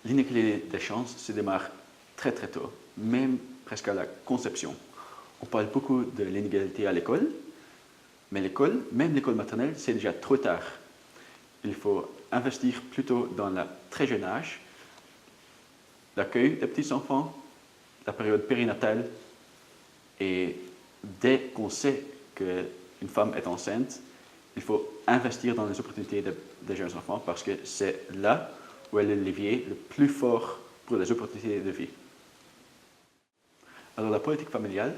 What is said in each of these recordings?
l'inégalité des chances se démarre très très tôt, même presque à la conception. On parle beaucoup de l'inégalité à l'école, mais l'école, même l'école maternelle, c'est déjà trop tard. Il faut investir plutôt dans le très jeune âge, l'accueil des petits-enfants, la période périnatale, et dès qu'on sait qu'une femme est enceinte, il faut investir dans les opportunités des jeunes enfants parce que c'est là où est le levier le plus fort pour les opportunités de vie. Alors la politique familiale,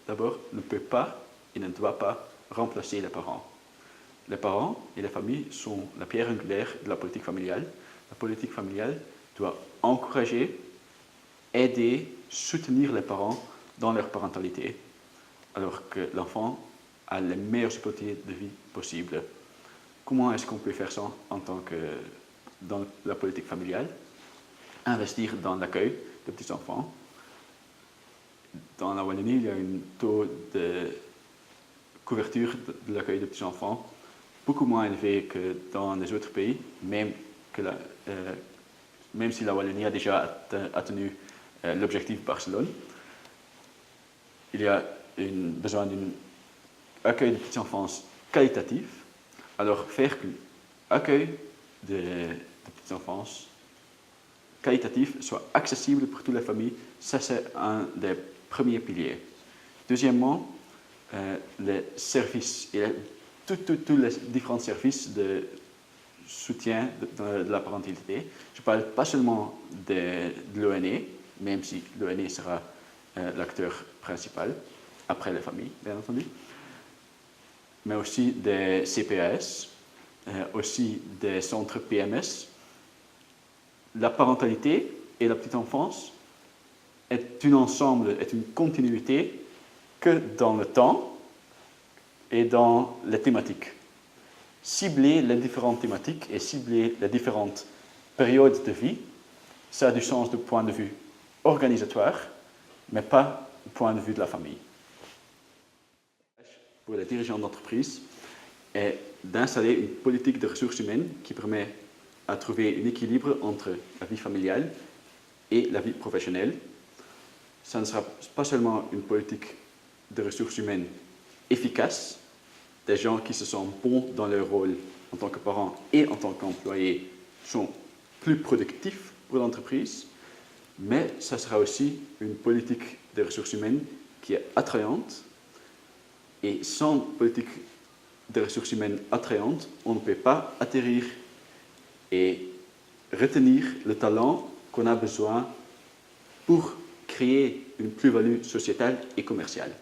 d'abord, ne peut pas et ne doit pas remplacer les parents. Les parents et les familles sont la pierre angulaire de la politique familiale. La politique familiale doit encourager, aider, soutenir les parents dans leur parentalité, alors que l'enfant a les meilleures opportunités de vie possibles. Comment est-ce qu'on peut faire ça dans la politique familiale? Investir dans l'accueil des petits-enfants. Dans la Wallonie, il y a un taux de couverture de l'accueil des petits-enfants beaucoup moins élevé que dans les autres pays, même si la Wallonie a déjà atteint l'objectif Barcelone. Il y a besoin d'un accueil de petite enfance qualitatif. Alors faire qu'un accueil de petite enfance qualitatif soit accessible pour toutes les familles, ça c'est un des premiers piliers. Deuxièmement, les services et tous les différents services de soutien de la parentalité. Je ne parle pas seulement de l'ONE, même si l'ONE sera l'acteur principal, après les familles, bien entendu, mais aussi des CPAS, aussi des centres PMS. La parentalité et la petite enfance est un ensemble, est une continuité que dans le temps et dans les thématiques. Cibler les différentes thématiques et cibler les différentes périodes de vie, ça a du sens du point de vue organisatoire, mais pas du point de vue de la famille. Pour les dirigeants d'entreprise est d'installer une politique de ressources humaines qui permet à trouver un équilibre entre la vie familiale et la vie professionnelle. Ça ne sera pas seulement une politique de ressources humaines efficace, des gens qui se sentent bons dans leur rôle en tant que parents et en tant qu'employés sont plus productifs pour l'entreprise, mais ça sera aussi une politique de ressources humaines qui est attrayante. Et sans politique de ressources humaines attrayante, on ne peut pas atterrir et retenir le talent qu'on a besoin pour créer une plus-value sociétale et commerciale.